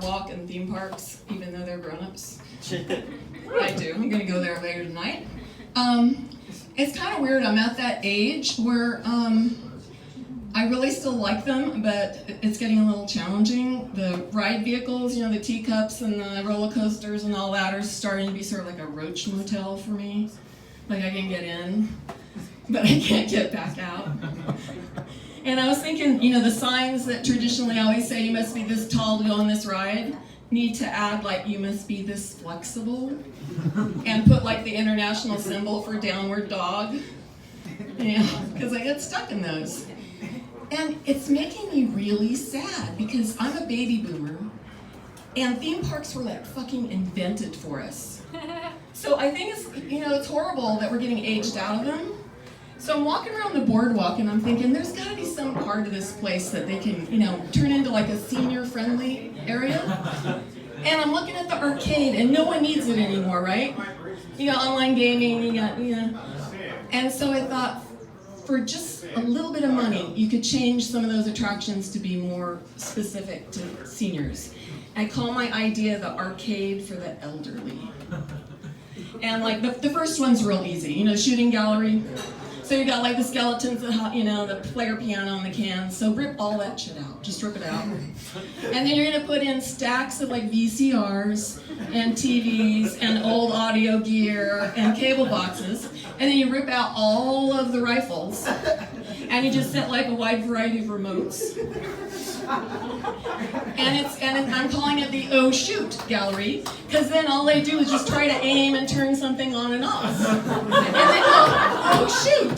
boardwalk and theme parks, even though they're grown-ups. I do. I'm going to go there later tonight. It's kind of weird. I'm at that age where I really still like them, but it's getting a little challenging. The ride vehicles, the teacups and the roller coasters and all that are starting to be sort of like a roach motel for me. Like I can get in, but I can't get back out. And I was thinking, the signs that traditionally always say you must be this tall to go on this ride need to add like you must be this flexible and put like the international symbol for downward dog, because I get stuck in those. And it's making me really sad because I'm a baby boomer and theme parks were like fucking invented for us. So I think it's, it's horrible that we're getting aged out of them. So I'm walking around the boardwalk and I'm thinking there's got to be some part of this place that they can, turn into like a senior-friendly area. And I'm looking at the arcade and no one needs it anymore, right? You got online gaming, you got. And so I thought for just a little bit of money, you could change some of those attractions to be more specific to seniors. I call my idea the arcade for the elderly. And like the first one's real easy, shooting gallery. So you got like the skeletons, the player piano and the cans. So rip all that shit out. Just rip it out. And then you're gonna put in stacks of like VCRs and TVs and old audio gear and cable boxes. And then you rip out all of the rifles. And you just set like a wide variety of remotes. And I'm calling it the oh shoot gallery, because then all they do is just try to aim and turn something on and off. And they go, oh shoot!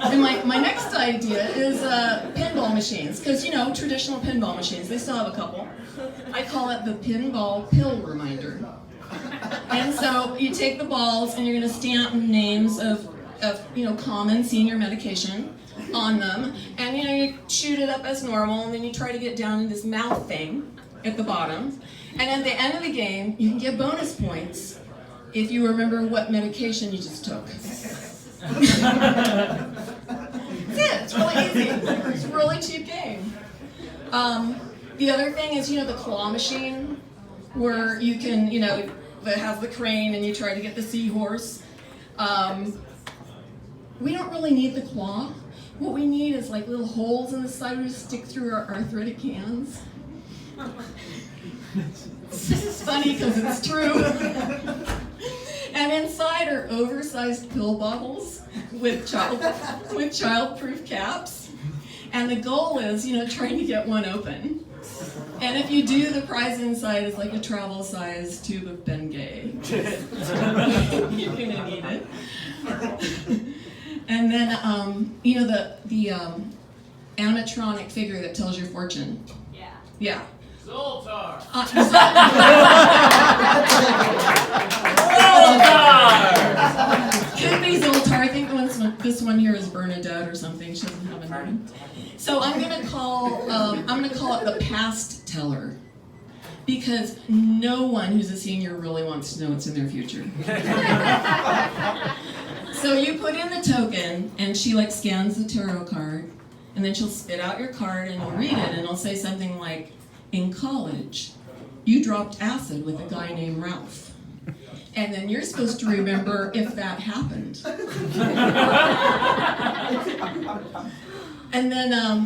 And my next idea is pinball machines, because traditional pinball machines, they still have a couple. I call it the pinball pill reminder. And so you take the balls and you're going to stamp names of common senior medication on them, and you shoot it up as normal, and then you try to get down in this mouth thing at the bottom, and at the end of the game you can get bonus points if you remember what medication you just took. That's it. It's really easy. It's a really cheap game. The other thing is the claw machine, where you can that has the crane and you try to get the seahorse. We don't really need the claw. What we need is like little holes in the side to stick through our arthritic hands. This is funny because it's true. And inside are oversized pill bottles with child-proof caps. And the goal is, trying to get one open. And if you do, the prize inside is like a travel-sized tube of Bengay. You're gonna need it. And then, the animatronic figure that tells your fortune. Yeah. Yeah. Zoltar! Zoltar! Could be Zoltar. I think this one here is Bernadette or something. She doesn't have a name. So I'm gonna call it the past teller, because no one who's a senior really wants to know what's in their future. So you put in the token, and she scans the tarot card, and then she'll spit out your card, and you'll read it, and it'll say something like, in college, you dropped acid with a guy named Ralph. And then you're supposed to remember if that happened. And then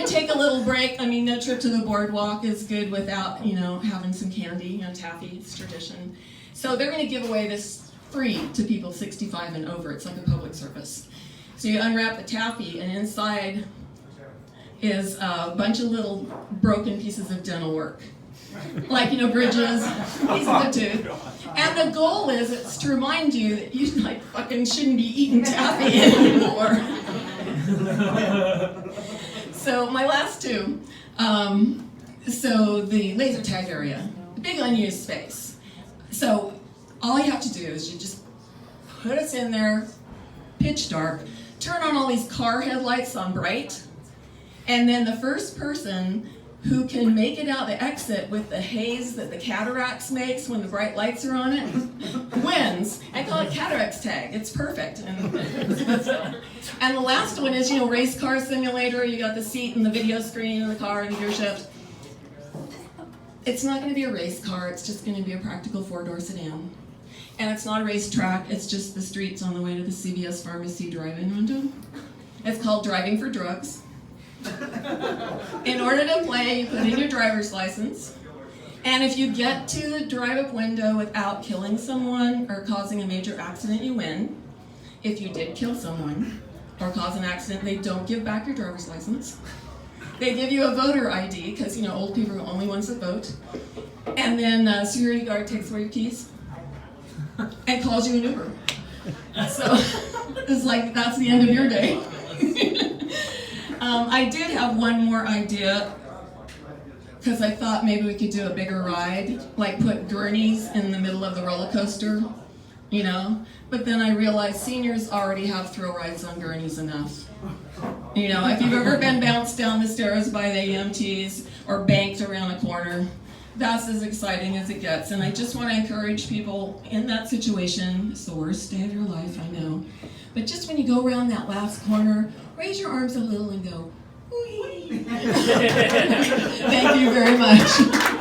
take a little break. No trip to the boardwalk is good without, having some candy, taffy, it's tradition. So they're going to give away this free to people 65 and over. It's like a public service. So you unwrap the taffy, and inside is a bunch of little broken pieces of dental work. Like, bridges, pieces of tooth. And the goal is it's to remind you that you fucking shouldn't be eating taffy anymore. So my last two. So the laser tag area, the big unused space. So all you have to do is you just put us in there, pitch dark, turn on all these car headlights on bright, and then the first person who can make it out the exit with the haze that the cataracts makes when the bright lights are on it wins. I call it cataracts tag. It's perfect. And the last one is, race car simulator. You got the seat and the video screen in the car and the gear shift. It's not going to be a race car, it's just going to be a practical 4-door sedan. And it's not a racetrack, it's just the streets on the way to the CVS Pharmacy drive-in window. It's called Driving for Drugs. In order to play, you put in your driver's license. And if you get to the drive-up window without killing someone or causing a major accident, you win. If you did kill someone or cause an accident, they don't give back your driver's license. They give you a voter ID, because old people are the only ones that vote. And then a security guard takes away your keys and calls you an Uber. So it's like, that's the end of your day. I did have one more idea, because I thought maybe we could do a bigger ride, like put gurneys in the middle of the roller coaster, But then I realized seniors already have thrill rides on gurneys enough. If you've ever been bounced down the stairs by the EMTs or banked around a corner, that's as exciting as it gets. And I just want to encourage people in that situation. It's the worst day of your life, I know. But just when you go around that last corner, raise your arms a little and go, whee. Thank you very much.